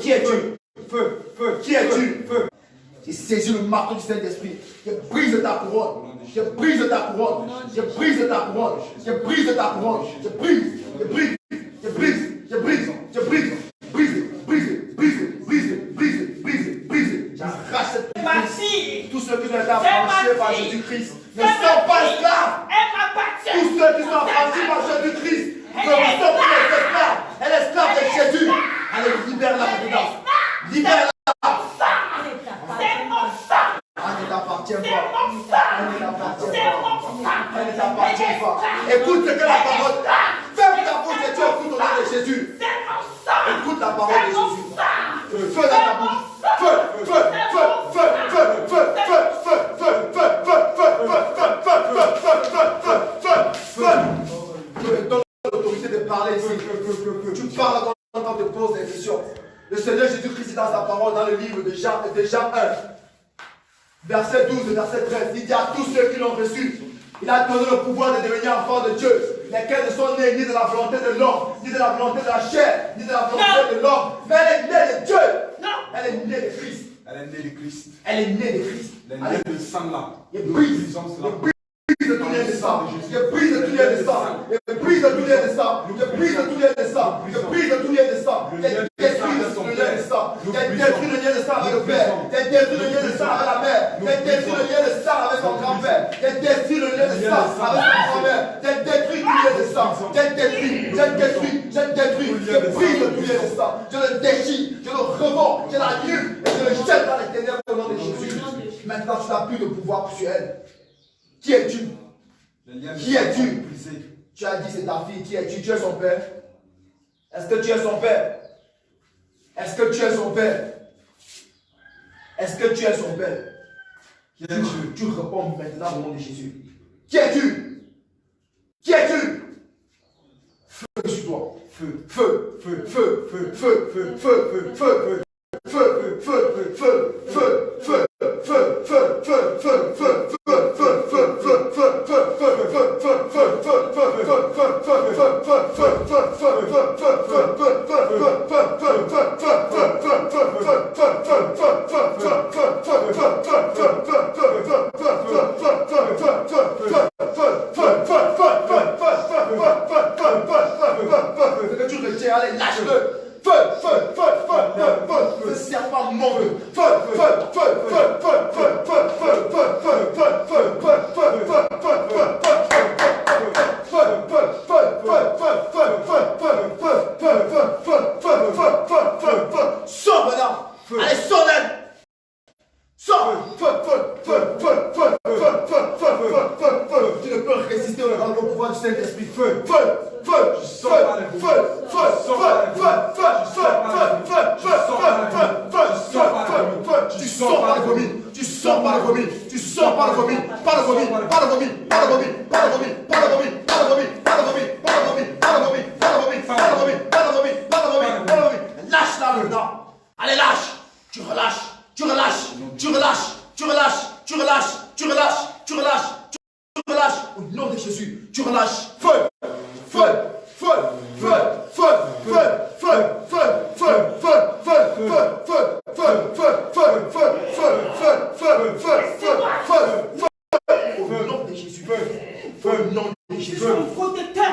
Qui es-tu? Qui es-tu? J'ai saisi le marteau du Saint-Esprit. Je brise ta couronne. Je brise ta couronne. Je brise ta couronne. Je brise ta couronne. Je brise. Je brise. Je brise. Je brise. Je brise. Brise. J'arrache cette Merci. Tous ceux qui ont été affranchis par Jésus-Christ ne sont pas esclaves. Tous ceux qui sont affranchis par Jésus-Christ ne sont pas esclaves. Elle est esclave de Jésus. Allez, libère-la maintenant. Libère-la. C'est mon sang. Elle ne t'appartient pas. Elle ne t'appartient C'est pas. mon sang. Elle ne t'appartient pas. Écoute ce que la parole. Ferme ta bouche et tu écoutes au nom de Jésus. C'est mon sang. Écoute la parole de Jésus. Feu dans ta bouche. Je te donne l'autorité de parler ici. Tu parles quand on te pose des questions. Le Seigneur Jésus-Christ, dans sa parole, dans le livre de Jean 1, verset 12 et verset 13, il dit à tous ceux qui l'ont reçu, il a donné le pouvoir de devenir enfants de Dieu, lesquels ne sont nés ni de la volonté de l'homme, ni de la volonté de la chair, ni de la volonté de l'homme, mais elle est née de Dieu. Elle est née de Christ. Elle est née de Christ. Elle est née de Christ. Elle est née de sang là. Je brise tout lien de sang. Je brise tout lien de sang. Je brise tout lien de sang. Je brise tout lien de sang. Je brise tout lien de sang. Je détruis le lien de sang. Je détruis le lien de sang avec le père. Je détruis le lien de sang avec la mère. Je détruis le lien de sang avec son grand-père. Je détruis le lien de sang avec son grand-mère. Je détruis tout lien de sang. Je détruis. Je brise tout lien de sang. Je le déchire. Je le revends. Je l'annule. Et je le jette dans les ténèbres au nom de Jésus. Maintenant, tu n'as plus de pouvoir sur elle. Qui es-tu? Qui es-tu? Tu as dit c'est ta fille. Qui es-tu? Tu es son père. Est-ce que tu es son père? Est-ce que tu es son père? Est-ce que tu es son père? Qui es-tu? Tu réponds maintenant au nom de Jésus. Qui es-tu? Qui es-tu? Feu sur toi. Feu. Que tu retiens, allez, lâche-le. Le serpent monte. Sors maintenant. Allez, sors d'elle. Sors. Tu ne peux résister au pouvoir du Saint-Esprit. Tu sors par le vomi. Tu sors par le vomi. Tu sors par le vomi. Par le vomi. Par le vomi. Par le vomi. Par le vomi. Par le vomi. Par le vomi. Par le vomi. Par le vomi. Par le vomi. Par le vomi. Par le vomi. Par le vomi. Par le vomi. Par le vomi. Lâche-la maintenant. Allez, lâche. Tu relâches. Tu relâches. Tu relâches. Tu relâches. Tu relâches. Tu relâches. Tu relâches. Tu relâches. Au nom de Jésus. Tu relâches. Feu. Feu. Feu. Feu. Feu. Feu. Feu. Feu. Feu. Au nom de Jésus. Au nom de Jésus. Je suis son protecteur.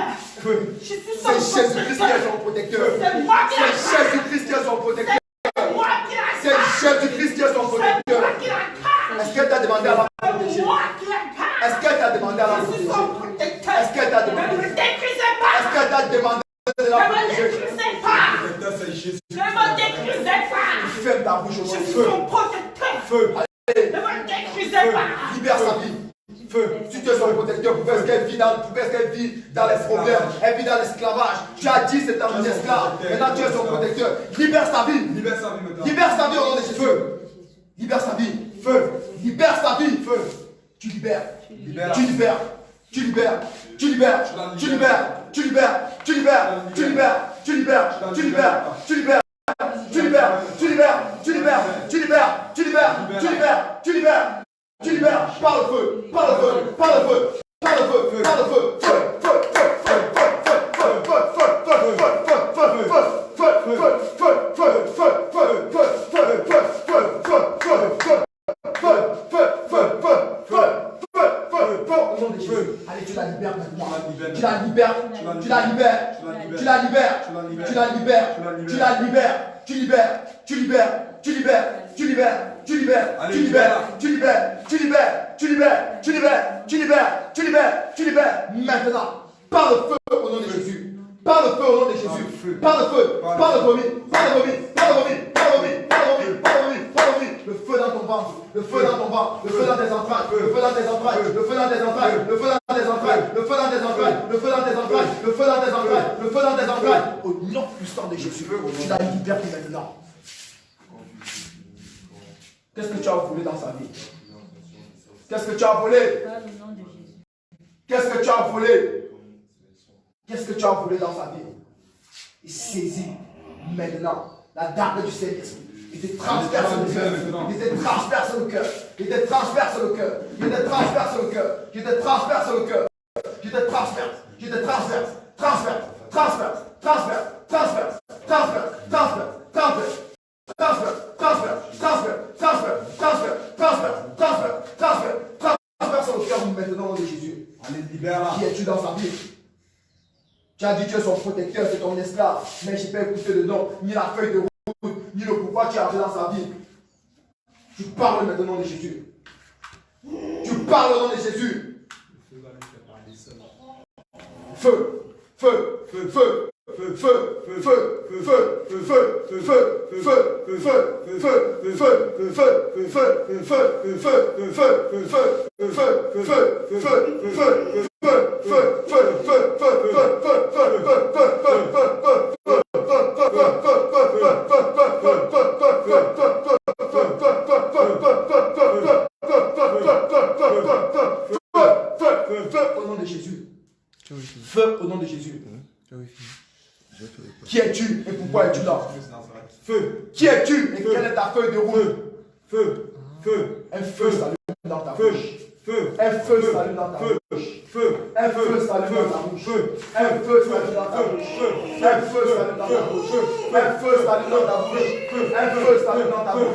Je suis son C'est Jésus-Christ qui est son protecteur. C'est moi qui l'ai C'est Jésus-Christ qui est son protecteur. C'est moi qui l'ai C'est Jésus-Christ qui est son C'est protecteur. moi qui l'ai Est-ce qu'elle t'a demandé à la protéger? C'est moi qui l'ai Est-ce qu'elle t'a demandé à la Je suis protéger? son protecteur. Est-ce qu'elle t'a Ne demandé? me détruisez pas. Est-ce qu'elle t'a demandé de la Ne me protéger? détruisez pas. C'est Jésus. Ne me détruisez pas. Ferme ta bouche au Je nom de suis feu. son protecteur. Feu. Allez. Ne me détruisez pas. Libère sa vie. Feu. Si tu es son protecteur, pourquoi est-ce qu'elle vit dans les problèmes? Elle vit dans l'esclavage. Tu as dit c'est un esclave. Maintenant tu es son protecteur. Libère sa vie. Libère sa vie maintenant. Libère sa vie au nom de Jésus. Feu. Libère sa vie. Feu. Libère sa vie. Feu. Tu libères. Tu libères. Tu libères. Tu libères. Tu libères. Tu libères. Tu libères. Tu libères. Tu libères. Tu libères. Tu libères. Tu libères. Tu libères. Tu libères. Tu libères. Tu libères. Tu libères. Tu libères. tu libères, par le feu, par le feu, par le feu, par le feu, par le feu, feu, feu, feu, feu, feu, feu, feu, feu, feu, allez, tu la libères maintenant. Tu la libères, tu la libères, tu la libères, tu la libères, tu la libères, tu libères, tu libères, tu libères, tu libères, tu libères, tu libères, tu libères, tu libères, tu libères, tu libères, tu libères, tu libères, tu libères, maintenant, par le feu au nom de Jésus. Par le feu au nom de Jésus. Par le feu, par le vomi, par le vomi, par le vomi, par le vomi, par le vomi, par le vomi, par le vomi. Le feu dans ton ventre, le feu dans ton ventre, le feu dans tes entrailles, le feu dans tes entrailles, le feu dans tes entrailles, le feu dans tes entrailles, le feu dans tes entrailles, le feu dans tes entrailles, le feu dans tes entrailles, le feu dans tes entrailles. Au nom puissant de Jésus, tu la libères maintenant. Qu'est-ce que tu as volé dans sa vie? Qu'est-ce que tu as volé? Qu'est-ce que tu as volé? Qu'est-ce que tu as volé dans sa vie? Et saisis maintenant la dame du Saint-Esprit. Il te transperce le cœur. Il te transperce le cœur. Il te transperce le cœur. Il te transperce le cœur. Il te transperce le cœur. Je te transperce. Je te transperce. Transperce. Transperce. Transperce. Transperce. Transperce. Transperce. Transperce. Transperce. Transperce. Transperce. Transperce. Transperce. Transperce. Transperce. Transperce. Transperce le cœur maintenant au nom de Jésus. Allez, libère-la. Qui es-tu dans sa vie? Tu as dit que tu es son protecteur, c'est ton esclave, mais je n'ai pas écouté dedans, ni la feuille de route, ni le pourquoi tu as fait dans sa vie. Tu parles maintenant au nom de Jésus. Tu parles au nom de Jésus. Feu, feu, feu, feu. Feu, feu, feu, feu, feu, feu, feu, feu, feu, au nom de Jésus. Feu au nom de Jésus. Qui es-tu et pourquoi es-tu là? Feu. Qui es-tu et quelle est ta feuille de route? Feu. Feu. Un feu s'allume dans ta bouche. Feu. Un feu s'allume dans ta bouche. Feu. Un feu s'allume dans ta bouche. Un feu s'allume dans ta bouche. Un feu s'allume dans ta bouche. Un feu s'allume dans ta bouche. Un feu s'allume dans ta bouche.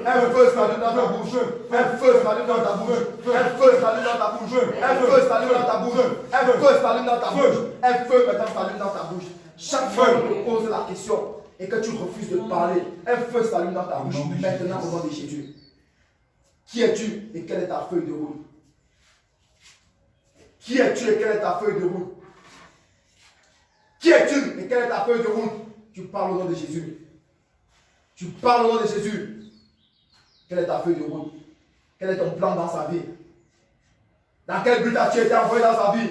Un feu s'allume dans ta bouche. Un feu s'allume dans ta bouche. Un feu s'allume dans ta bouche. Un feu s'allume dans ta bouche. Un feu s'allume dans ta bouche. Un feu maintenant s'allume dans ta bouche. Chaque fois que tu te poses la question et que tu refuses de parler, un feu s'allume dans ta bouche maintenant au nom de Jésus. Qui es-tu et quelle est ta feuille de route? Qui es-tu et quelle est ta feuille de route? Qui es-tu et quelle est ta feuille de route? Tu parles au nom de Jésus. Tu parles au nom de Jésus. Quelle est ta feuille de route? Quel est ton plan dans sa vie? Dans quel but as-tu été envoyé dans sa vie?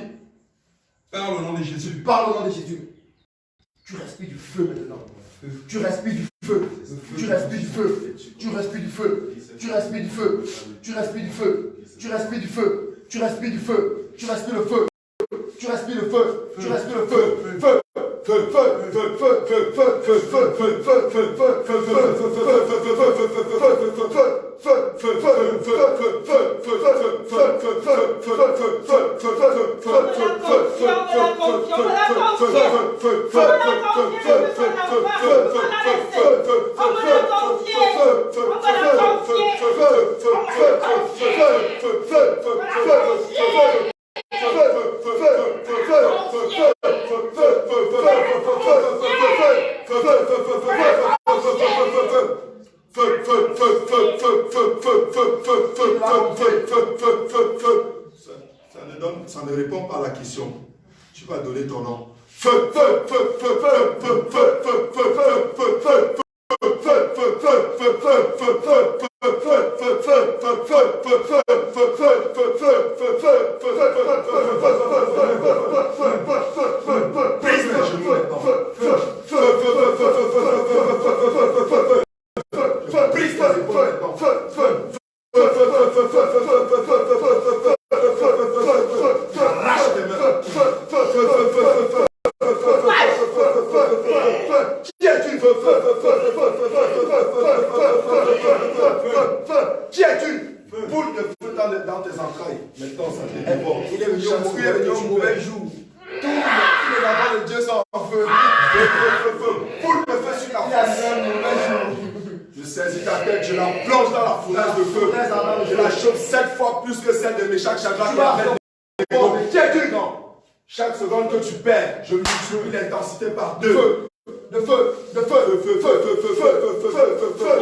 Parle au nom de Jésus. Parle au nom de Jésus. Tu respires du feu maintenant. Tu respires du feu. Tu respires du feu. Tu respires du feu. Tu respires du feu. Tu respires du feu. Tu respires du feu. Tu respires du feu. Tu respires le feu. Tu respires le feu. Tu respires le feu. Feu. Feu. Feu. Feu. Feu. Feu. Feu. Feu. Feu. Feu. Feu. Feu. Ça ne répond pas à la question. Tu vas donner ton nom. Qui es-tu? Boule de feu dans tes entrailles. Maintenant, ça te dévore. Il est venu au mauvais jour. Tous les enfants de Dieu sont en feu. Foule le feu sur la face. Je saisis ta tête, je la plonge dans la fournaise de feu. Je la chauffe 7 fois plus que celle de Méchach, Shadrach et Abednego. Non. Chaque seconde que tu perds, je multiplie l'intensité par 2. Le feu, le feu, le feu, feu, feu, feu, feu, feu, feu, feu, feu,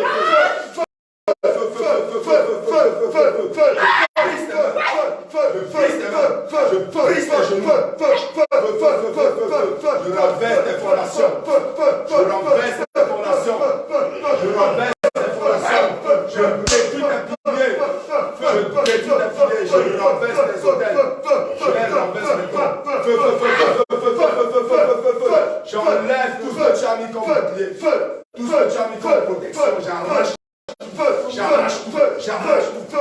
j'enlève tout ce que tu as mis comme bouclier, tout ce que tu as mis comme protection, j'arrache tout, j'arrache tout, j'arrache tout,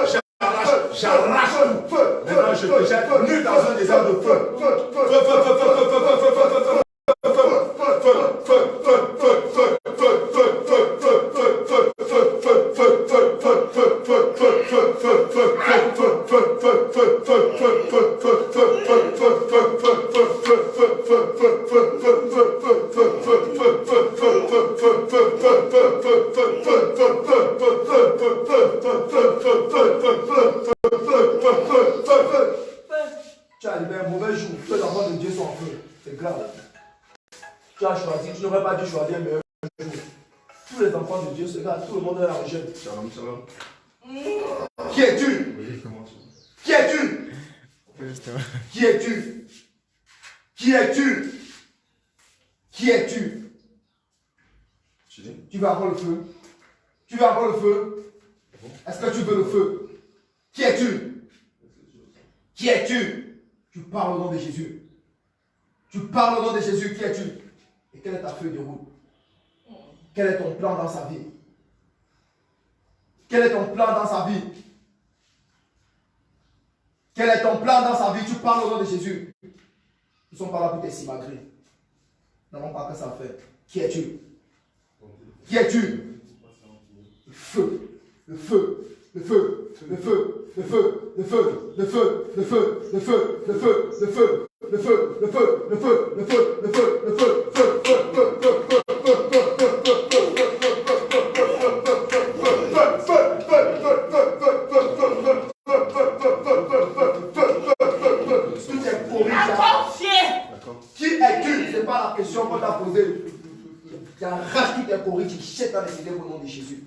j'arrache tout. Maintenant je te jette nu dans un désert de feu. Tu as arrivé un mauvais jour, tous les enfants de Dieu sont en feu. C'est grave. Tu as choisi, tu n'aurais pas dû choisir un meilleur jour. Tous les enfants de Dieu se gardent, tout le monde est là en jeûne. Shalom, shalom. Qui es-tu? Qui es-tu? Qui es-tu? Qui es-tu? Qui es-tu? Tu veux avoir le feu? Tu veux avoir le feu? Est-ce que tu veux le feu? Qui es-tu? Qui es-tu? Tu parles au nom de Jésus. Tu parles au nom de Jésus. Qui es-tu? Et quelle est ta feuille de route? Quel est ton plan dans sa vie? Quel est ton plan dans sa vie? Quel est ton plan dans sa vie? Tu parles au nom de Jésus. Ils ne sont pas là pour t'essimagrer. Ils n'ont pas que ça à faire. Qui es-tu? Qui es-tu? Le feu. Le feu. Le feu. Le feu. Le feu. Le feu. Le feu. Le feu. Le feu. Le feu. Le feu. Le feu. Le feu. Le feu. Le feu. Le feu. Le feu. Qui es-tu? C'est pas la question qu'on t'a posée. Tu arraches toutes tes courriers, tu jettes dans les ténèbres au nom de Jésus.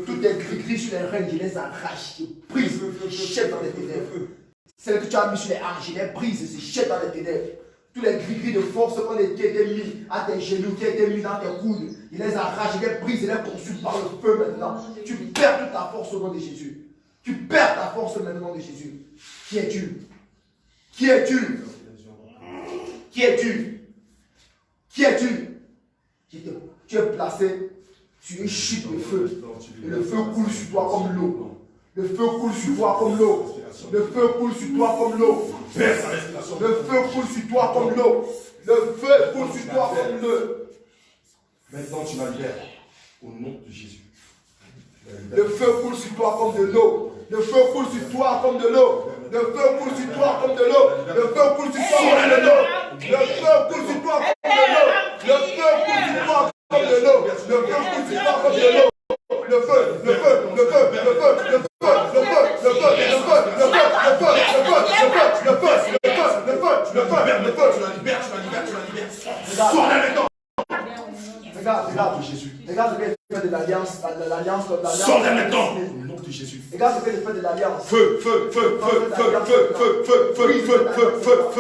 Toutes tes gris-gris sur les reins, je les arrache, je brise, je jette dans les ténèbres. Celles que tu as mis sur les hanches, je les brise, je jette dans les ténèbres. Tous les gris-gris de force qui ont été mis à tes genoux, qui ont été mis dans tes coudes, je les arrache, je les brise, je les consume par le feu maintenant. Tu perds toute ta force au nom de Jésus. Tu perds ta force maintenant au nom de Jésus. Qui es-tu? Qui es-tu? Qui es-tu? Qui es-tu? Tu es placé sur une chute de feu. Et le feu coule sur toi comme l'eau. Le feu coule sur toi comme l'eau. Le feu coule sur toi comme l'eau. Le feu coule sur toi comme l'eau. Le feu coule sur toi comme l'eau. Maintenant tu la libères au nom de Jésus. Le feu coule sur toi comme de l'eau. Le feu coule sur toi comme de l'eau. Le feu coule sur toi comme de l'eau. Le feu coule sur toi comme de l'eau. Le feu coule sur toi comme de l'eau. Le feu coule sur toi comme de l'eau. Le feu coule sur toi comme de l'eau. Le feu, le feu, le feu, le feu, le feu, le feu, le feu, le feu, le feu, le feu, le feu, le feu, Tu la libères, tu la libères, tu la libères. Sors la maintenant. Regarde Jésus. Regarde ce que fait de l'alliance. Sors la maintenant. Au nom de Jésus. Regarde ce que fait de l'alliance. Feu, feu, feu, feu, feu, feu, feu, feu, feu, feu, feu, feu,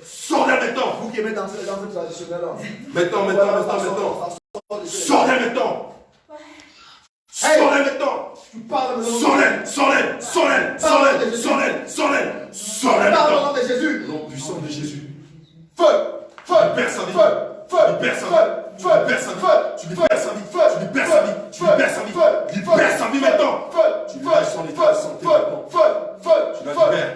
sors la maintenant. Vous qui aimez danser les danses traditionnelles. Maintenant. Sors la maintenant. Sors-les maintenant. Tu parles Sors-les Parle au nom maintenant. de Jésus. Au nom puissant de Jésus. Feu. Libère sa vie. Libère sa vie. Tu libères sa vie. Tu libères sa vie. Tu libères sa vie. Tu libères sa vie. Libère sa vie maintenant. Tu libères son état de santé maintenant. Tu la libères.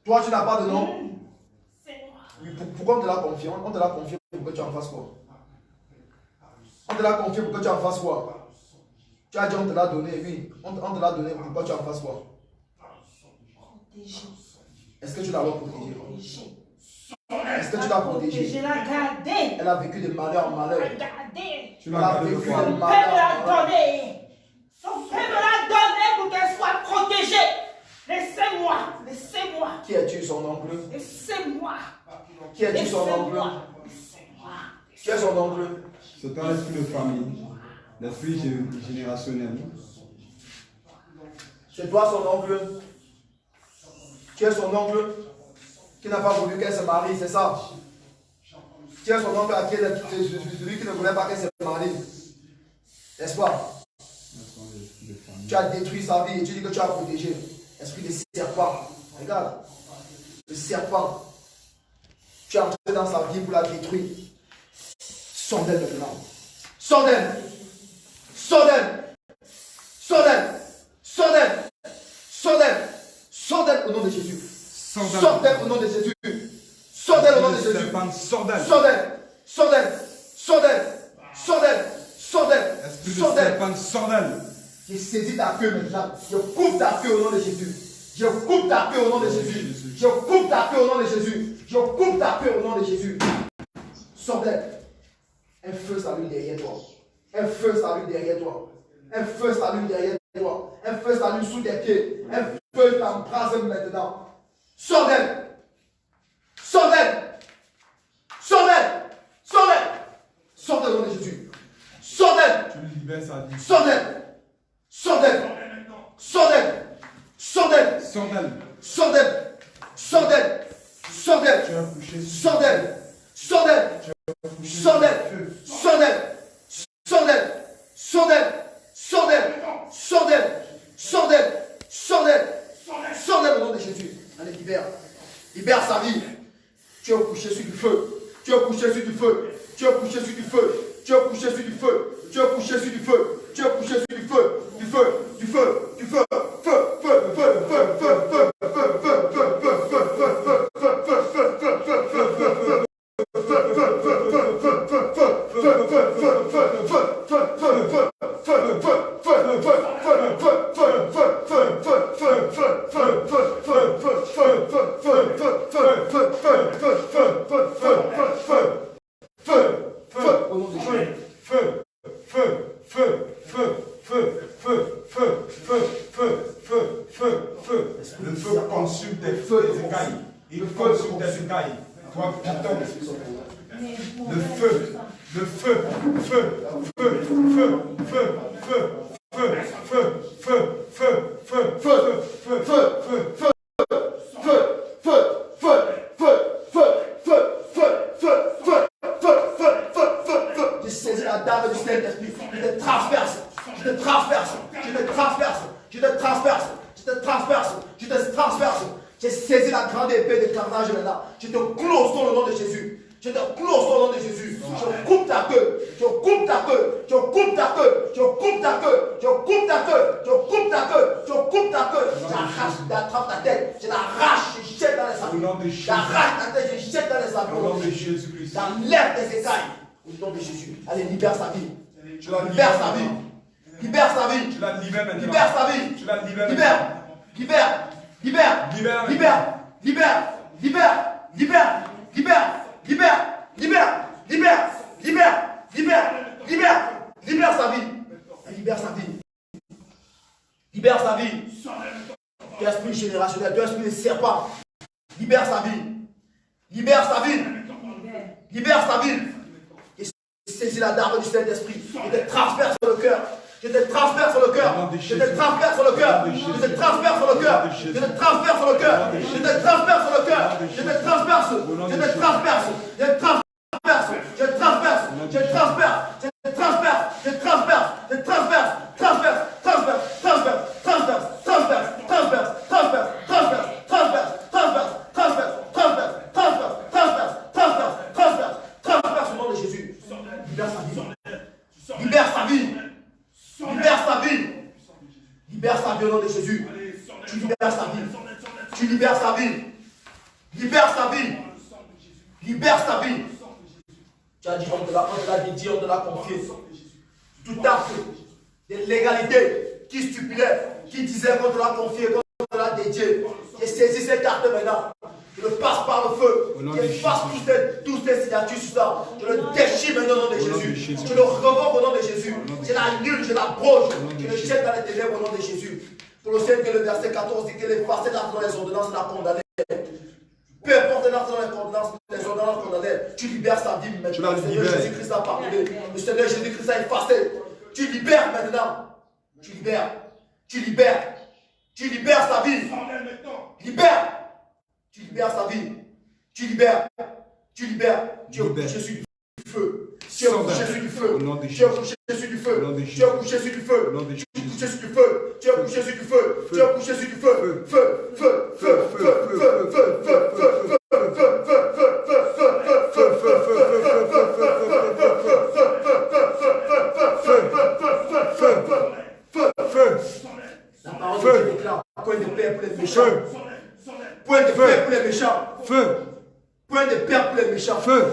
Toi, tu n'as pas de nom. C'est moi. Oui, pourquoi on te l'a confié? On te l'a confié pour que tu en fasses quoi? On te l'a confié pour que tu en fasses quoi? Tu as dit on te l'a donné, oui. On te l'a donné pour que tu en fasses quoi? Protégé. Est-ce que tu l'as protégé? Protégé. Est-ce que tu l'as protégé? Je l'ai gardé. Elle a vécu de malheur en malheur. Gardé. Tu l'as gardé de vécu quoi? de Son père malheur me en l'a malheur. donné. Son père me l'a donné pour qu'elle soit protégée. Laissez-moi. Laissez-moi. Qui es-tu, son oncle? Laissez-moi. Qui es-tu, son oncle? Laissez-moi. Laissez-moi. Qui est son oncle? C'est un esprit de famille, l'esprit générationnel. C'est toi son oncle. Tu es son oncle qui n'a pas voulu qu'elle se marie, c'est ça? Tu es son oncle à qui celui qui ne voulait pas qu'elle se marie. N'est-ce pas? Tu as détruit sa vie et tu dis que tu as protégé. Esprit de serpent. Regarde. Le serpent. Tu es entré dans sa vie pour la détruire. Sondez maintenant. Sondez. Sondez. Sondez. Sondez. Sondez. Sondez au nom de Jésus. Sondez au nom de Jésus. Sondez au nom de Jésus. Sondez. Sondez. Sondez. Sondez. Sondez. Sondez. Je saisis ta queue maintenant. Je coupe ta queue au nom de Jésus. Je coupe ta queue au nom de Jésus. Je coupe ta queue au nom de Jésus. Je coupe ta queue au nom de Jésus. Sondez. Un feu s'allume derrière toi. Un feu s'allume derrière toi. Un feu s'allume derrière toi. Un feu s'allume sous tes pieds. Un feu t'embrase maintenant. Sondez. Sondez. Sondez. Sondez. Sondez au nom de Jésus. Sondez. Tu libères sa vie. Sondez. Sondez. Sondez. Sondez. Sondel. Sondez. Sondez. Sondez. Tu as couché sur Sondez. Sondez. Sondez. Sondez. Sondez. Sondez. Sondez. Sondez. Sondez. Sondez. Sondez au nom de Jésus. Allez, libère. Libère sa vie. Tu es couché sur du feu. Tu es couché sur du feu. Tu es couché sur du feu. Tu es couché sur du feu. Tu es couché sur du feu. Tu es couché sur du feu. Du feu. Du feu. Du feu. Feu. Feu. Feu. Feu. Feu. Feu. le feu consume tes écailles. Il consume tes écailles. Toi, putain. Le feu, le feu, feu, feu, feu, feu, feu, feu, feu, feu, feu, feu, feu, feu, Je saisis la dame du Saint-Esprit. Je te transperce. Je te transperce. Je te transperce. Je te transperce. Je te transperce. Je te transperce. J'ai saisi la grande épée de carnage maintenant. Je te close dans le nom de Jésus. Je te close dans le nom de Jésus. Je coupe ta queue. Je coupe ta queue. Je coupe ta queue. Je coupe ta queue. Je coupe ta queue. Je coupe ta queue. Je coupe ta queue. J'arrache, j'attrape ta tête. Je l'arrache. Je jette dans les Au nom de avions. Jésus. J'arrache ta tête. Je jette dans les Au nom avions. de Jésus-Christ. J'enlève tes écailles. Au nom de Jésus. Allez, libère sa vie. Tu la Libère sa vie. Libère sa vie. Tu la libères maintenant. Libère sa vie. Tu la libères Libère. maintenant. Libère. Libère. Libère. Libère. Libère. Libère. Libère. Libère. Libère. Libère. Libère. Libère. Libère. Libère. Libère sa vie. Libère sa vie. Libère sa vie. Tu esprit générationnel, tu esprit de serpent. Libère sa vie. Libère sa vie. Libère sa vie. Et saisis la dame du Saint-Esprit. Je te transperce sur le cœur. Je te transperce sur le cœur. Je te transperce sur le cœur. Je te transperce sur le cœur. Je te transperce sur le cœur. Je te transperce sur le cœur. Je te transperce. Je te transperce. Je te transperce. Je te transperce. Je te transperce. Je te transperce. Je te transperce. Je te transperce. Transperce. Transperce. Transperce. Transperce. Transperce. Transperce. Transperce. Transperce. Transperce. Transperce. Transperce. Transperce. Transperce. Transperce. Transperce. Transperce. Transperce au nom de Jésus. Libère sa vie. Libère sa vie. Libère sa vie. Libère sa vie au nom de Jésus. Tu libères sa vie. Tu libères sa vie. Libère sa vie. Tu as dit, on te l'a dédié, on te l'a confié. Tout acte de légalité qui stipulait, qui disait qu'on te l'a confié, qu'on te l'a dédié. J'ai saisi cet acte maintenant. Je le passe par le feu. J'efface toutes tes signatures sur ça. Je le déchire maintenant au nom de Jésus. Je le revoque au nom de Jésus. Je l'annule, je l'abroge. Je le jette dans les ténèbres au nom de Jésus. Colossiens, que le verset 14 dit que l'effacé dans les ordonnances l'a condamné. Peu importe les ordonnances condamnées, tu libères sa vie maintenant. Le Seigneur Jésus-Christ a pardonné. Le Seigneur Jésus-Christ a effacé. Tu libères maintenant. Tu libères. Tu libères. Tu libères sa vie. Libère. Tu libères sa vie. Tu libères. Tu libères. Tu es couché sur du feu. Tu es couché sur du feu. Tu es couché sur du feu. Tu es couché sur du feu. Tu es couché sur du feu. Tu es couché sur du feu. Tu es couché sur du feu. Feu, feu, feu, feu, feu, feu, feu, feu, la parole de Dieu déclare point de paix pour les méchants. Point de paix pour les méchants. Feu. Point de paix pour les méchants. Feu.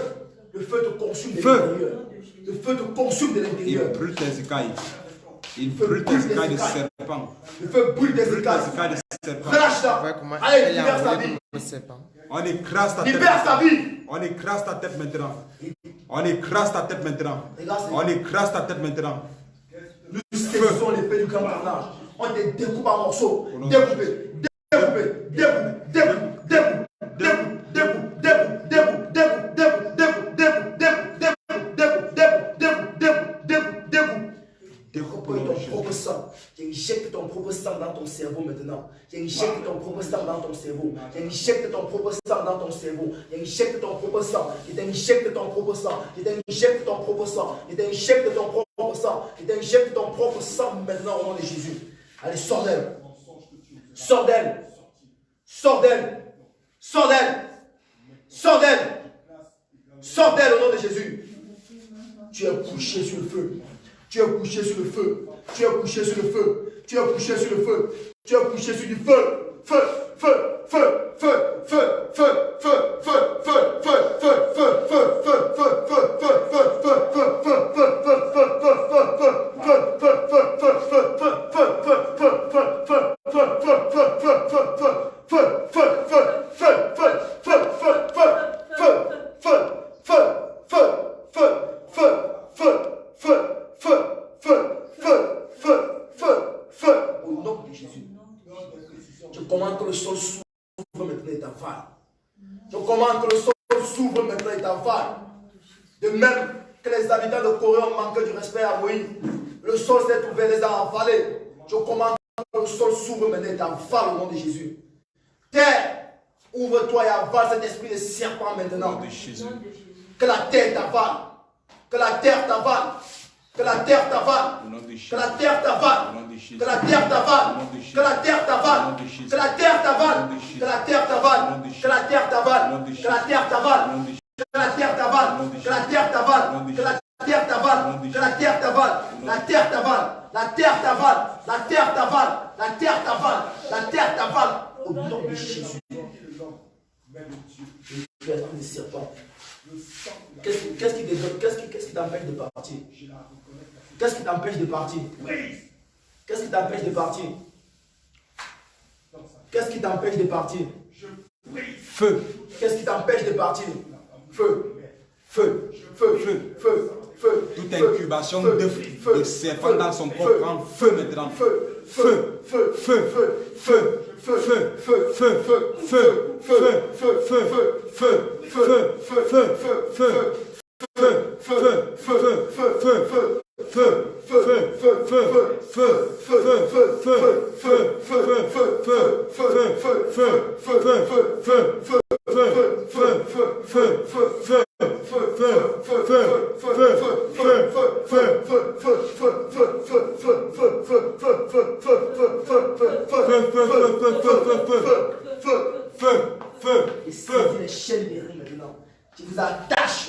Le feu te consume de l'intérieur. Le feu te consume de l'intérieur. Il brûle tes écailles. Il brûle tes écailles de serpent. Le feu brûle tes écailles. Relâche-la. Allez, libère sa vie. On écrase ta tête. Libère sa vie. On écrase ta tête maintenant. On écrase ta tête maintenant. On écrase ta tête maintenant. Nous saisissons l'épée du grand carnage. On te découpe en morceaux. Découpé. Découpé. Découpé. Découpé. J'injecte ton propre sang dans ton cerveau maintenant. J'injecte ton propre sang dans ton cerveau. J'injecte ton propre sang dans ton cerveau. J'injecte ton propre sang. Je t'injecte ton propre sang. Je t'injecte ton propre sang. Je t'injecte ton propre sang. Je t'injecte ton propre sang maintenant au nom de Jésus. Allez, sors d'elle. Sors d'elle. Sors d'elle. Sors d'elle. Sors d'elle. Sors d'elle au nom de Jésus. Tu es couché sur le feu. Tu es couché sur le feu. Tu es couché sur le feu. Tu es couché sur le feu. Tu es couché sur du feu. Feu, feu, feu, feu, feu, feu, feu, feu, feu, feu, feu, feu, feu, feu, au nom de Jésus. Je commande que le sol s'ouvre maintenant et t'avale. Je commande que le sol s'ouvre maintenant et t'avale. De même que les habitants de Corée ont manqué du respect à Moïse, le sol s'est ouvert et les a avalés. Je commande que le sol s'ouvre maintenant et t'avale au nom de Jésus. Terre, ouvre-toi et avale cet esprit de serpent maintenant. Que la terre t'avale. Que la terre t'avale. Que la terre t'avale. Que la terre t'avale. Que la terre t'avale. Que la terre t'avale. Que la terre t'avale. Que la terre t'avale. Que la terre t'avale. Que la terre t'avale. Que la terre t'avale. Que la terre t'avale. Que la terre t'avale. Que la terre t'avale. La terre t'avale. La terre t'avale. La terre t'avale. La terre t'avale. La terre t'avale. Au nom de Jésus. Esprit de serpent. Qu'est-ce qui t'empêche de partir? Qu'est-ce qui t'empêche de partir? Qu'est-ce qui t'empêche de partir? Qu'est-ce qui t'empêche de partir? Feu. Qu'est-ce qui t'empêche de partir? Feu. Feu. Feu. Feu. Feu. Feu. Toute incubation de serpent dans son corps prend feu maintenant. Feu. Feu. Feu. Feu. Feu. Feu, feu, feu, feu, feu, feu, feu, feu, feu, Et saisis les chaînes des riz maintenant. Tu vous attaches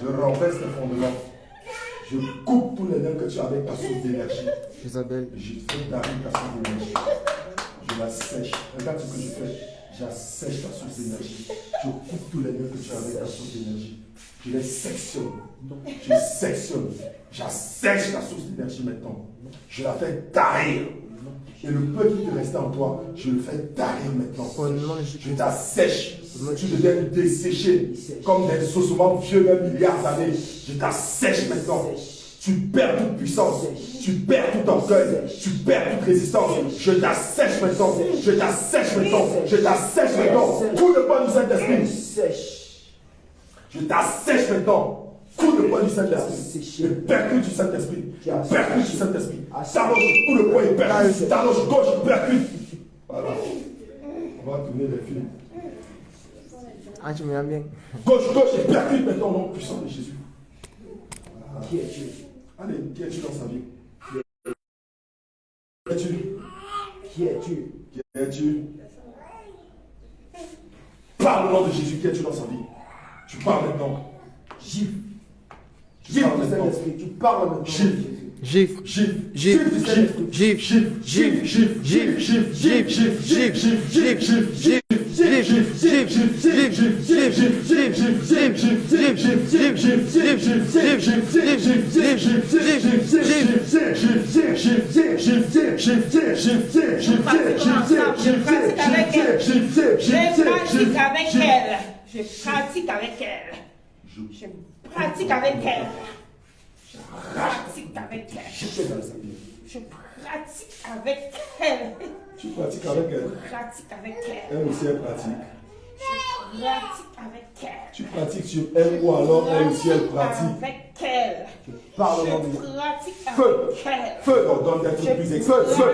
Je renverse tes fondements. Je coupe tous les liens que tu as avec ta source d'énergie. Isabelle. Je fais d'arriver ta source d'énergie. Je la sèche. Regarde ce que je fais. J'assèche ta source d'énergie. Je coupe tous les liens que tu as avec ta source d'énergie. Je les sectionne. Je sectionne. J'assèche ta source d'énergie maintenant. Je la fais tarir. Et le peu qui te reste en toi, je le fais tarir maintenant. Je t'assèche. Tu deviens desséché comme des ossements vieux d'un milliard d'années. Je t'assèche maintenant. Tu perds toute puissance. Tu perds tout orgueil. Tu perds toute résistance. Je t'assèche maintenant. Je t'assèche maintenant. Je t'assèche maintenant. Coup de poing du Saint-Esprit. Je t'assèche maintenant. Coup de poing du Saint-Esprit. Je percute du Saint-Esprit. Je percute du Saint-Esprit. Talonge, coup de poing, il percute. Talonge gauche, il percute. Voilà. On va tourner les films. Ah, tu me l'as bien. Gauche, il percute maintenant au nom puissant de Jésus. Voilà. Qui es-tu? Allez, qui es-tu dans sa vie? Qui es-tu? Qui es-tu? Qui es-tu? Parle au nom de Jésus, qui es-tu dans sa vie? Tu parles maintenant. Gifle. Gifle du Saint-Esprit, tu parles maintenant. Gifle. Gifle. Gifle. Gifle. Gifle. Gifle. Gifle. Gifle. Gifle. Je pratique avec elle. Je pratique avec elle. Je pratique avec elle. Je pratique avec elle. Tu pratiques avec elle. Je pratique avec elle. Elle aussi, elle pratique. Je pratique avec elle. Tu pratiques sur elle ou alors elle aussi, elle pratique. Avec elle. Je parle au nom de Je Jésus. pratique Feu. avec elle. Feu. On donne des trucs plus exprès. Feu.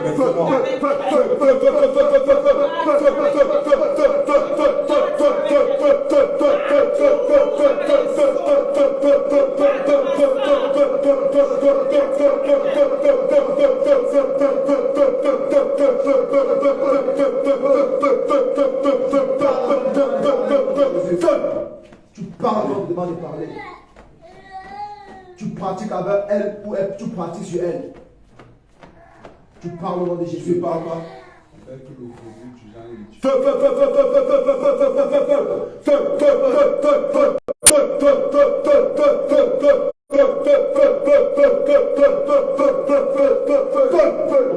Tu parles, on te demande de parler. Tu pratiques avec elle ou elle, tu pratiques sur elle. Tu parles au nom de Jésus. Tu parles pas.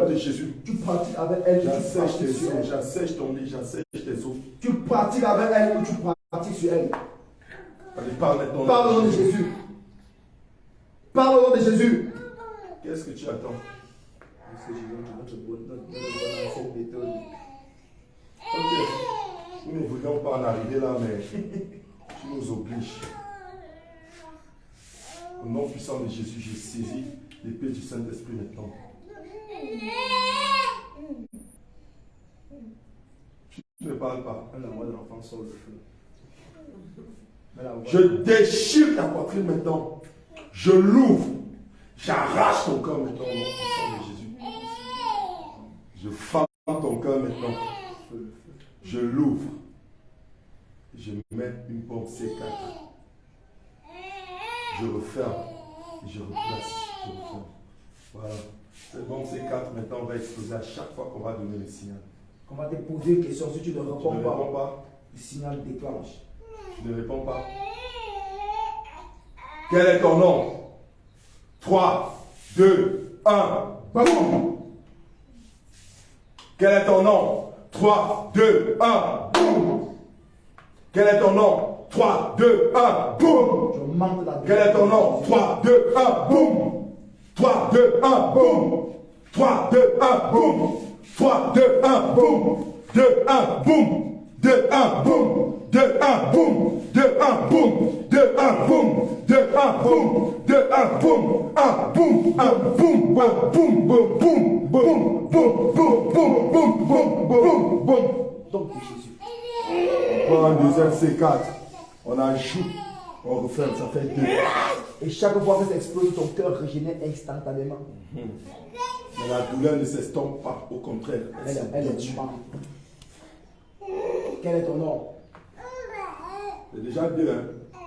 De Jésus. Tu pratiques avec elle. J'assèche tes yeux, j'assèche ton nez, j'assèche tes os. Tu pratiques avec elle ou tu pratiques sur elle. Allez, parle maintenant. Parle au nom de Jésus. Parle au nom de Jésus. Qu'est-ce que tu attends? Ok. Nous ne voulions pas en arriver là, mais tu nous obliges. Au nom puissant de Jésus, j'ai saisi l'épée du Saint-Esprit maintenant. Tu ne parles pas. La voix de l'enfant sort le feu. Je déchire ta poitrine maintenant. Je l'ouvre. J'arrache ton cœur maintenant au nom puissant de Jésus. Je fends ton cœur maintenant. Je l'ouvre. Je mets une pompe C4. Je referme. Je replace. Je referme. Voilà. Cette bombe C4 maintenant va exploser à chaque fois qu'on va donner le signal. On va te poser une question. Si tu ne réponds Tu ne réponds pas. Le signal déclenche. Tu ne réponds pas. Quel est ton nom? 3, 2, 1. Boum! Quel est ton nom? 3, 2, 1. Boum! Quel est ton nom? 3, 2, 1. Boum! Quel est ton nom? 3, 2, 1. Boum! 3, 2, 1. Boum! 3, 2, 1. Boum! 3, 2, 1. Boum! 2, 1. Boum! 2, 1, boum. 2, 1, boum. 2, 1, boum. 2, 1, boum. 2, 1, boum. 2, 1, boum. 1, boum. 1, boum. 1, boum. Boum, boum. Boum, boum, boum, boum, boum, boum, boum, boum. Donc, Jésus. Pour un deuxième C4, on ajoute, on referme, ça fait 2. Et chaque fois que ça explose, ton cœur régénère instantanément. Mais la douleur ne s'estompe pas, au contraire. Elle est humaine. Quel est ton nom? C'est déjà 2, hein.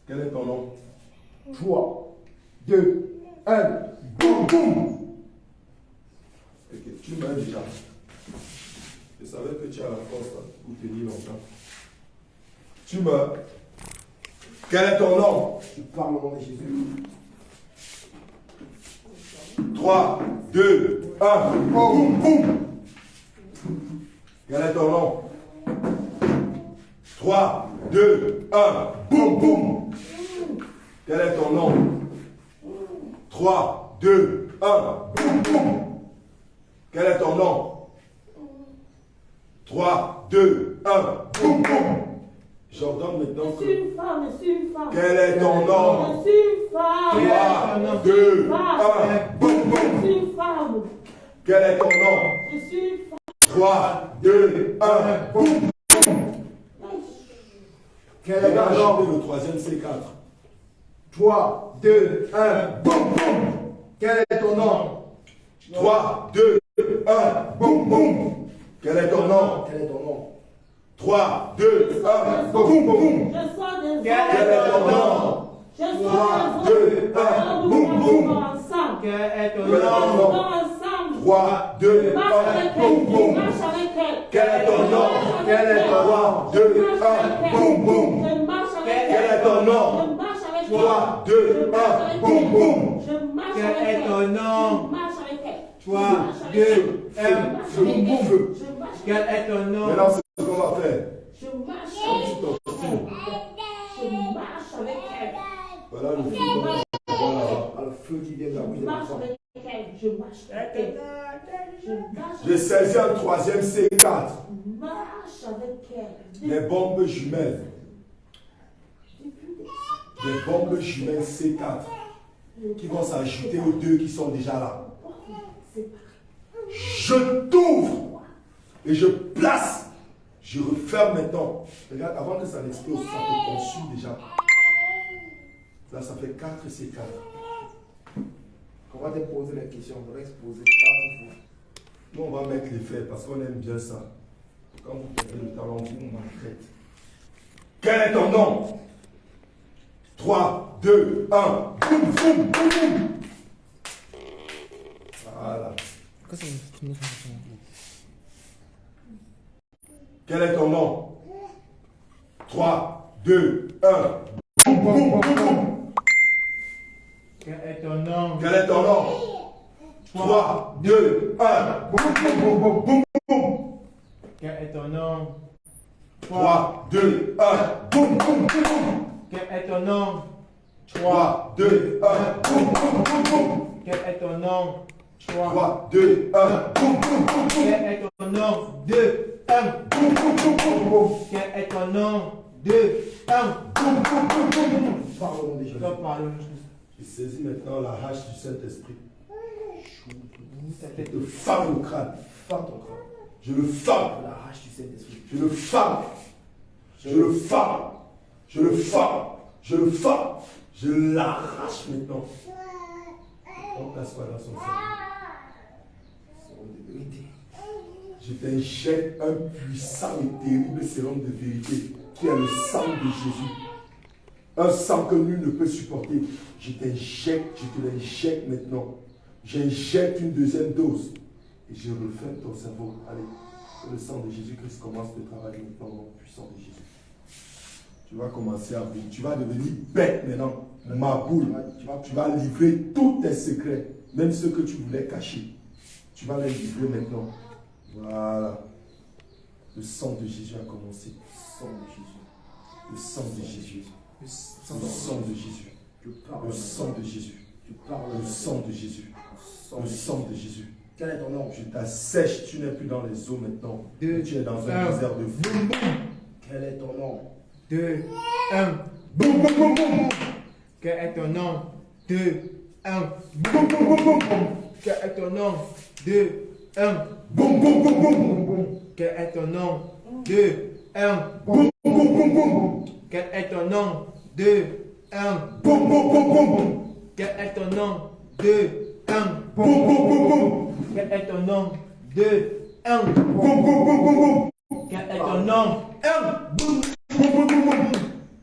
Quel est ton nom? 3, 2, 1. Boum, boum. Ok, tu meurs déjà. Je savais que tu as la force là, pour tenir longtemps. Tu meurs. Quel est ton nom? Tu parles au nom de Jésus. 3, 2, 1. Boum, boum. Quel est ton nom? 3, 2, 1. Boum, boum. Quel est ton nom? 3, 2, 1. Boum, boum. Quel est ton nom? 3, 2, 1. Boum, boum. J'ordonne maintenant que... Je suis une femme, je suis une femme. Quel est ton nom? Je suis une femme. 3, 2, 1. Boum, boum. Je suis une femme. Quel est ton nom? Je suis une femme. 3, 2, 1. Boum. Quel est ton nom? Le troisième C4. 3, 2, 1. Boum, boum. Quel est ton nom? 3, 2, 1. Boum, boum. Quel est ton nom? Quel est ton nom? 3, 2, 1. Boum, boum. Je sors des Quel est ton nom? Je sors 3, des 2, 1. Boum, boum. ensemble. Quel est ton Nous nom? ensemble. 3, 2, Marche 1. avec Boum, elle. boum. Marche avec elle. Quel est ton nom? Quel est ton nom? 3, 2, 1. Boum, boum. Je marche avec elle. Quel est ton nom? Je marche avec elle. 3, 2, 1. Boum, boum. Je marche Quel avec est elle. ton nom? Je marche avec elle. 3, Je 2, 1. marche avec elle. Boum. Je marche Quel avec est ton nom? Maintenant, c'est ce qu'on va faire. Je marche avec elle. Je marche avec elle. Voilà le feu. Voilà. Ah, le feu qui vient de la bouche Je de marche l'enfant. avec elle. Je marche avec elle. Je marche J'ai saisi un troisième C4. marche avec elle. Les bombes jumelles. Des bombes jumelles C4 qui vont s'ajouter aux 2 qui sont déjà là. Je t'ouvre et je place. Je referme maintenant. Regarde, avant que ça n'explose, ça te consume déjà. Là, ça fait 4 C4. On va te poser les questions. On va exposer. Nous, on va mettre les faits parce qu'on aime bien ça. Quand vous perdez le talent, vous m'entraînez. Quel est ton nom? 3, 2, 1. Boum, boum, boum, boum. Voilà. Quel est ton nom? 3, 2, 1. Boum, boum, boum, boum. Quel est ton nom? Quel est ton nom? 3, 2, 1. Boum, boum, boum, boum, boum, boum. Quel est ton nom? 3, 2, 1. Boum, boum, boum, boum. Quel est ton nom? 3, 2, 1. Boum, boum, boum, boum. Quel est ton nom? 3, 2, 1. Boum, boum, boum, boum. Quel est ton nom? 2, 1. Boum, boum, boum, boum, boum. Quel est ton nom? 2, 1. Boum, boum, boum, boum, boum. Parle au nom de Jésus. Stop, pardon. Je saisis maintenant la hache du Saint-Esprit. C'était Je le femme au crâne. Femme ton crâne. Je le femme. La hache du Saint-Esprit. Je le femme. Je le femme. Je le femme. Je le femme. Je l'arrache maintenant. On passe pas dans son cerveau. C'est de vérité. Je t'injecte un puissant et terrible sérum de vérité qui est le sang de Jésus. Un sang que nul ne peut supporter. Je t'injecte, je te l'injecte maintenant. J'injecte une deuxième dose. Et je refais ton cerveau. Allez, que le sang de Jésus-Christ commence le travail maintenant au nom puissant de Jésus. Tu vas commencer à vivre. Tu vas devenir bête maintenant. Ma boule. Tu vas livrer tous tes secrets. Même ceux que tu voulais cacher. Tu vas les livrer maintenant. Voilà. Le sang de Jésus a commencé. Le sang de Jésus. Le sang de Jésus. Le sang de Jésus. Le sang de Jésus. Le sang de Jésus. Le sang de Jésus. Quel est ton nom? Je t'assèche, tu n'es plus dans les eaux maintenant. Deux, Tu es dans un un. désert de feu. Boum, boum. Quel est ton nom? 2, 1. Boum, boum, boum, boum. Quel est ton nom? 2, 1. Boum, boum, boum, boum, boum. Quel est ton nom? 2, 1. Boum, boum, boum, boum, boum, boum. Quel est ton nom? 2, 1. Boum, boum, boum, boum, boum. Quel est ton nom? 2, 1. Boum, boum, boum, boum, boum. Quel est ton nom? 2, 1. Boum, boum, boum, boum. Quel est ton nom? 2, 1. Boum, boum, boum, boum, boum. Quel est ton nom? 1. Boum, boum, boum, boum.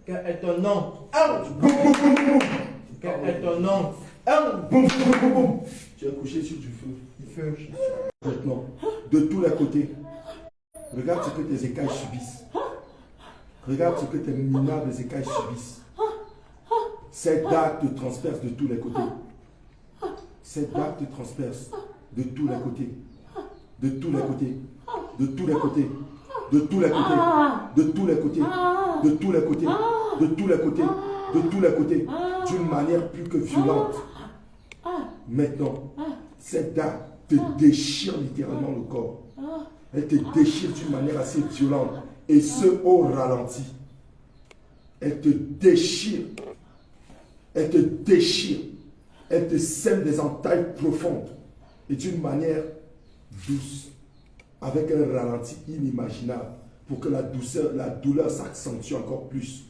Quel est ton nom? 1. Boum, boum, boum, boum. Quel est ton nom? 1. Boum, boum, boum, boum. Tu es couché sur du feu. Feu. Maintenant, de tous les côtés, regarde ce que tes écailles subissent. Regarde ce que tes minables écailles subissent. Cette dague te transperce de tous les côtés. Cette dague te transperce de tous les côtés. De tous les côtés. De tous les côtés. De tous les côtés. De tous les côtés. De tous les côtés. De tous les côtés. De tous les côtés. D'une manière plus que violente. Maintenant, cette dague te déchire littéralement le corps. Elle te déchire d'une manière assez violente. Et ce au ralenti. Elle te déchire. Elle te déchire. Elle te sème des entailles profondes. Et d'une manière douce. Avec un ralenti inimaginable. Pour que la douleur s'accentue encore plus.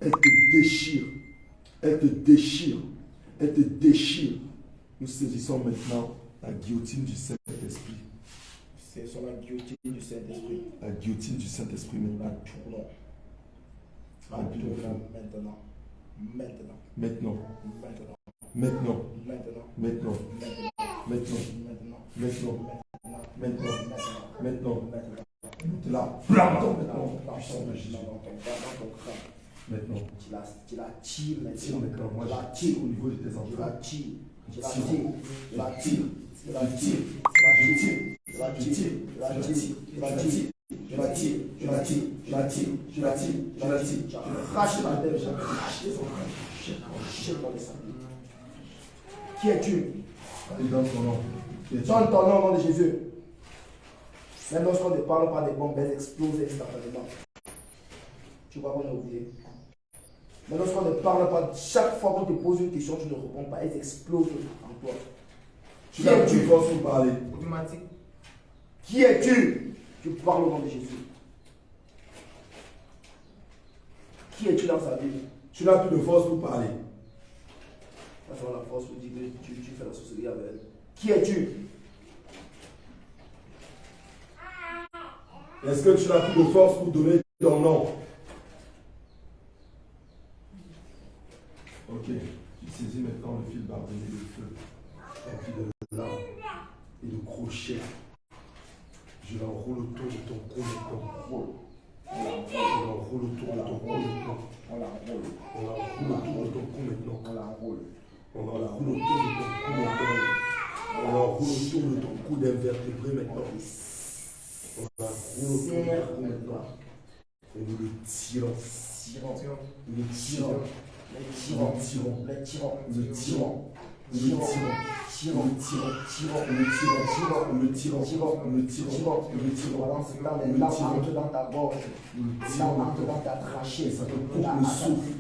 Elle te déchire. Elle te déchire. Elle te déchire. Nous saisissons maintenant la guillotine du Saint-Esprit. C'est sur la guillotine du Saint-Esprit. La guillotine du Saint-Esprit maintenant. Tournons. Remplis le feu. Maintenant. Maintenant. Maintenant. Maintenant. Maintenant. Maintenant. Maintenant. Maintenant. Maintenant. Maintenant. Maintenant. Maintenant. La plantons maintenant. Puissant de Jésus. Dans ton crâne. Maintenant. Tu la tires Tire maintenant. Moi, Tu la je tire tires. au niveau de tes Tu la enfants. tires. Tu la Tire. tires. Tu la tires. Tu la Je tires. tire. Tu la Je tires. tire. Tu la Je tires. tire. Tu la Je tires. tire. Je la tire. Je la tire. Je la tire. Je la tire. Je la tire. Je la tire. J'arrache la tête, j'arrache les enfants. Jette dans les sables. Qui es-tu? Allez, donne ton nom. Donne ton nom au nom de Jésus. Même lorsqu'on ne parle pas des bombes, elles explosent instantanément. Tu crois qu'on a oublié? Mais lorsqu'on ne parle pas, chaque fois qu'on te pose une question, tu ne réponds pas, elles explosent en toi. Tu n'as plus de force pour parler. Automatique. Qui es-tu? Tu parles au nom de Jésus. Qui es-tu dans sa vie? Tu n'as plus de force pour parler. Ça sera la force pour dire que tu fais la sorcellerie avec elle. Qui es-tu? Est-ce que tu n'as plus de force pour donner ton nom? Ok. Tu saisis maintenant le fil barbelé de feu, rempli de larmes et de crochets. Je l'enroule autour de ton cou maintenant. Je l'enroule autour de ton cou maintenant. On la roule. On l'enroule autour de ton cou maintenant. On la roule. On l'enroule autour de ton cou maintenant. On l'enroule autour de ton cou d'invertébré maintenant. On l'enroule autour de ton cou maintenant. Et nous le tirons. Nous le tirons. Les tirons. Nous le tirons. Les tirons. Nous le tirons. Nous le tirons. Tirons. Nous le tirons. Tirons. Nous le tirons. Nous le tirons. Tirons. Nous le tirons. Nous le tirons. Pendant ce temps, les Nous le larmes tirons. entrent dans ta gorge. Nous le Les tirons. larmes entrent dans ta trachée. Ça te coupe La le souffle.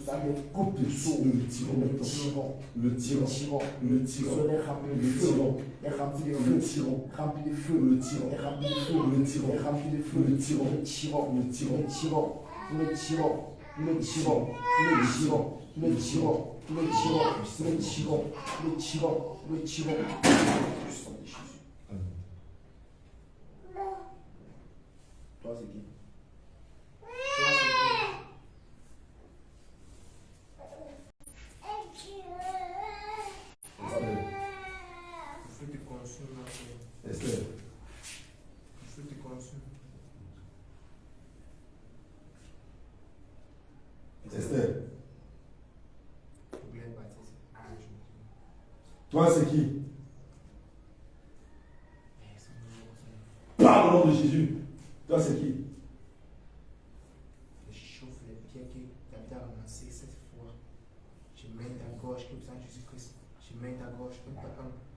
ça te coupe le souffle. Nous le tirons Les maintenant. tirons. Nous le tirons. Tirons. Nous le tirons. Les remplis Nous de le feu. tirons. Les remplis de Nous feu. le tirons. Remplis de feu. Nous le tirons. Les remplis de feu. Nous le tirons. Les remplis de feu. Nous le tirons. Nous le tirons. Nous le tirons. Nous le tirons. Nous le tirons. Nous le tirons. Nous le tirons. Nous le tirons. Nous le tirons. Nous le tirons. Nous le tirons. Nous le tirons. Le sang de Jésus. Toi, c'est qui? Le feu te consume, ma frère. Esther. Le feu te consume. Esther. Problème baptisé. Toi, c'est qui? Parle au nom de Jésus. Toi, c'est qui? Je chauffe les pierres que David a ramassées cette fois. Je mets ta gorge, comme ça, Jésus-Christ. Je mets ta gorge, comme ça,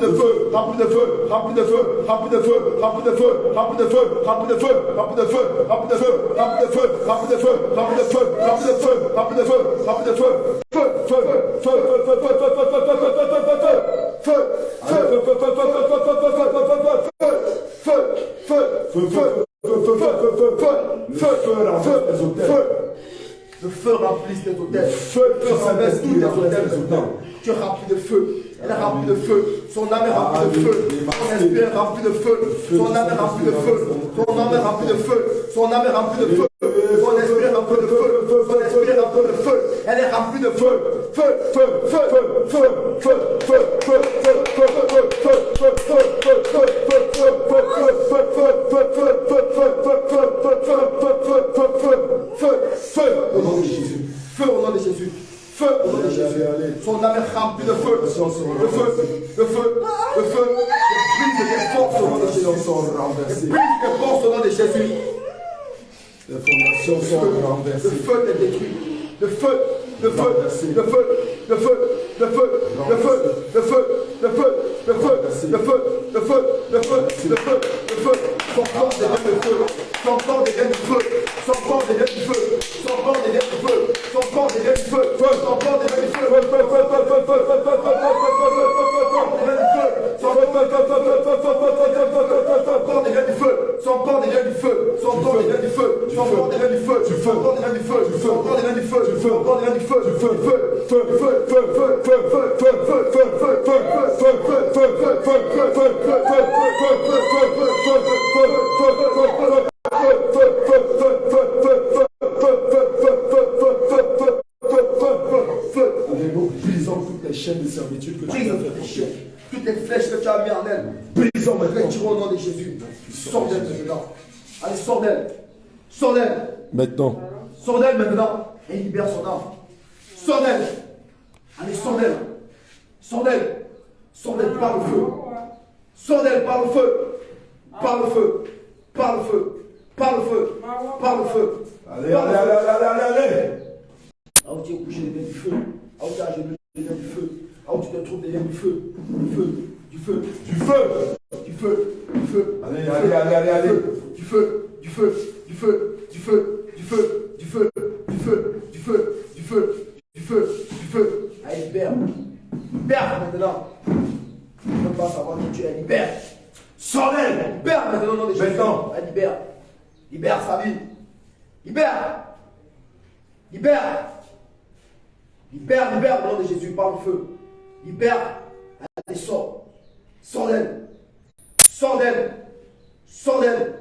de feu, rempli de feu, rempli de feu, rempli de feu, rempli de feu, rempli de feu, rempli de feu, rempli de feu, rempli de feu, rempli de feu, rempli de feu, rempli de feu, rempli de feu, rempli de feu, rempli de feu, feu, feu, feu, feu, feu, le feu remplisse tes hôtels. Feu renverse tous tes hôtels. Tu es rempli de feu. Elle est remplie de feu. Son âme est remplie de feu. Son esprit est rempli de feu. Son âme est remplie de feu. Son âme est remplie de feu. Son âme est remplie de feu. Son esprit est rempli de feu. Son esprit est rempli de feu. Elle est remplie de feu. Feu, feu, feu, feu, feu, feu, feu, au nom de Jésus. Feu au nom de Jésus. Feu au nom de Jésus. Son âme est remplie de feu. Le feu, le feu, le feu. Brise tes forces au nom de Jésus. Brise tes forces au nom de Jésus. Les fondations sont renversées. Le feu te détruit. Le feu, le feu, le feu, le feu, le feu, le feu, le feu, le feu, le feu, le feu, le feu, le feu, le feu, le feu. Son corps devient le feu. Son corps devient du feu. Son corps devient du feu. Son corps devient du feu. Son corps devient du feu. Son corps devient du feu. Son corps devient du feu. Son corps devient du feu. Son corps devient du feu. Son corps devient du feu. Son corps devient du feu. Son corps devient du feu. Son corps devient du feu. Feu, feu, feu, feu, feu, feu, feu, feu, feu, feu, feu, feu, brisons toutes les chaînes de servitude que tu as fait. Toutes les flèches que tu as mis en elle. Brisons maintenant. Retirons au nom de Jésus. Sors d'elle maintenant. Allez, sors d'elle. Sors d'elle. Maintenant. Sors d'elle maintenant. Et libère son âme. Sors d'elle. Allez, sors d'elle. Sors d'elle. Sors d'elle par le feu. Sors d'elle par le feu. Par le feu. Par le feu. Par le feu. Par le feu. Allez, allez, allez, allez, allez, allez. Là où tu es couché, il y a du feu. Là où tu as genoux, il y a du feu. Là où tu te trouves, il y a du feu. Du feu. Du feu. Du feu. Du feu. Du feu. Allez, allez, allez, allez, allez. Du feu. Du feu. Du feu. Du feu. Du feu. Du feu. Du feu. Du feu. Du feu. Du feu. Du feu. Allez, libère. Libère maintenant. Je ne veux pas savoir qui tu es. Libère. Sors d'elle. Libère maintenant au nom de Jésus. Maintenant. Allez, libère. Libère sa vie. Libère. Libère. Libère, libère au nom de Jésus par le feu. Libère. Allez, sors. Sors d'elle. Sors d'elle. Sors d'elle.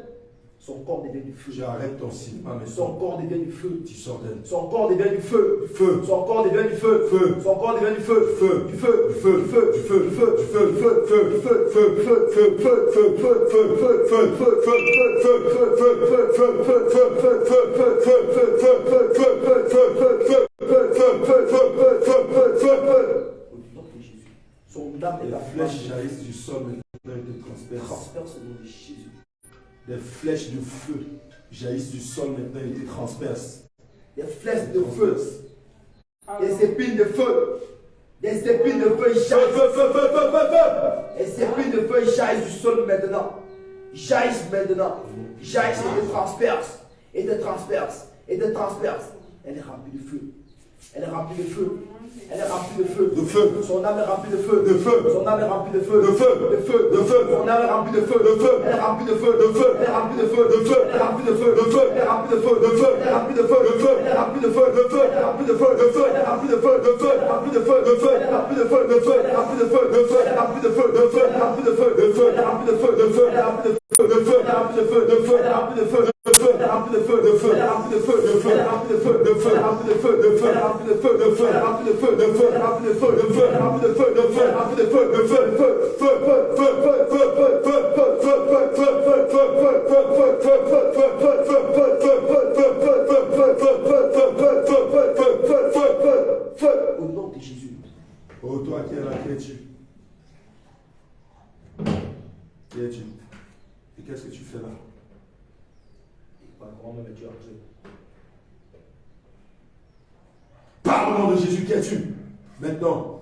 Son corps devient du feu. J'arrête ton cinéma, mais Son corps devient du feu. tu sors d'elle. Son corps devient du feu. Du feu. Son corps devient du feu. Feu. Son corps devient du feu. Feu. Du feu. Du feu. Du feu. Du feu. Du feu. Du feu. Du feu. Feu. Du feu. Feu. Feu. Feu. Feu. Feu. Feu. Feu. Feu. Feu. Son âme est Les la flèches jaillissent du sol, maintenant et te transpercent. transperce au nom de Jésus. Des flèches de feu jaillissent du sol, maintenant et te transpercent. Des flèches de feu. Des épines de feu. Des épines de feu jaillissent. Les épines de feu jaillissent du sol maintenant. Jaillissent maintenant. Jaillissent et te transpercent. Et te transpercent. Et te transpercent. Elle est remplie de feu. Elle est remplie de feu. Elle est remplie de feu. De feu. Son âme est remplie de feu. De feu. Son âme est remplie de feu. De feu. De feu. De feu. Son âme est remplie de feu. De feu. Elle est remplie de feu. De feu. Elle est remplie de feu. De feu. Elle est remplie de feu. De feu. Elle est remplie de feu. De feu. Elle est remplie de feu. De feu. Elle est remplie de feu. De feu. Elle est remplie de feu. De feu. Elle est remplie de feu. De feu. Elle est remplie de feu. De feu. Elle est remplie de feu. De feu. Elle est remplie de feu. De feu. Elle est remplie de feu. De feu. Elle est remplie de feu. De feu. Elle est remplie de feu. De feu. Elle est remplie de feu. De feu. Elle est remplie de feu. De feu. Elle est remplie de feu. Elle est remplie de feu. De feu. Elle est remplie de feu. De feu. Elle est remplie de feu. De feu. Elle est remplie de feu. De feu. Elle est remplie de feu. De feu. Elle est remplie de feu. De feu. Elle est remplie de feu. De feu. Elle est remplie de feu. De feu. Elle est remplie de feu. De feu. Feu. Feu. Feu. Feu. Au nom de Jésus. Oh, toi qui es là, qui es-tu? Qui es-tu? Et qu'est-ce que tu fais là? Parle au nom de Jésus, qui es-tu? Maintenant.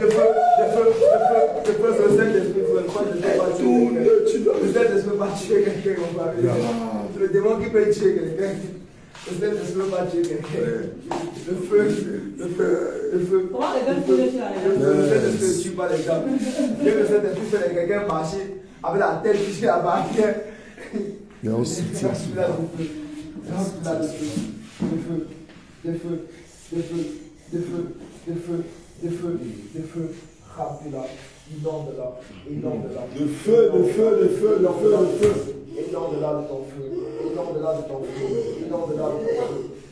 de feu, le Saint-Esprit, je crois que je ne peux pas tuer quelqu'un. Le Saint-Esprit ne peut pas tuer quelqu'un, mon père. C'est le démon qui peut tuer quelqu'un. Le Saint-Esprit ne peut pas tuer quelqu'un. Le feu. Comment les gars font les choses? Le Saint-Esprit ne tue pas les gens. Dès que le Saint-Esprit fait quelqu'un marcher avec la tête jusqu'à la barrière. Il y a aussi des feux, remplis-la, inonde-la, de feu, inonde-la de ton feu, inonde-la de ton feu, inonde-la de ton feu,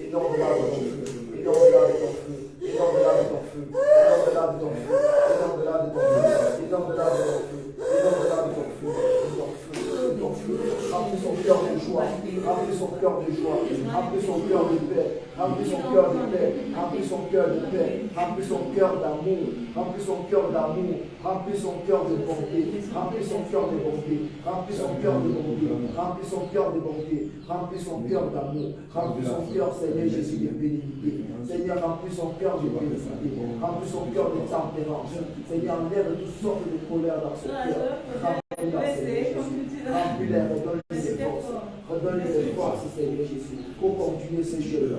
inonde-la de ton feu, inonde-la de ton feu, inonde-la de ton feu, inonde-la de ton feu, inonde-la de ton feu, inonde-la de ton feu, inonde-la de ton feu, ton feu, remplis son cœur de joie, remplis son cœur de joie, remplis son cœur de paix, remplis son cœur de paix, remplis son cœur de paix, remplis son cœur d'amour, remplis son cœur d'amour, remplis son cœur de bonté, remplis son cœur de bonté, remplis son cœur de bonté, remplis son cœur de bonté, remplis son cœur d'amour, remplis son cœur, Seigneur Jésus, de bénédiction. Seigneur, remplis son cœur de bénédiction, remplis son cœur de tempérance. Seigneur, enlève toutes sortes de colère dans son cœur. Remplis-les, redonne-les des forces. Redonne-les des forces, Seigneur Jésus, pour continuer ces jeux.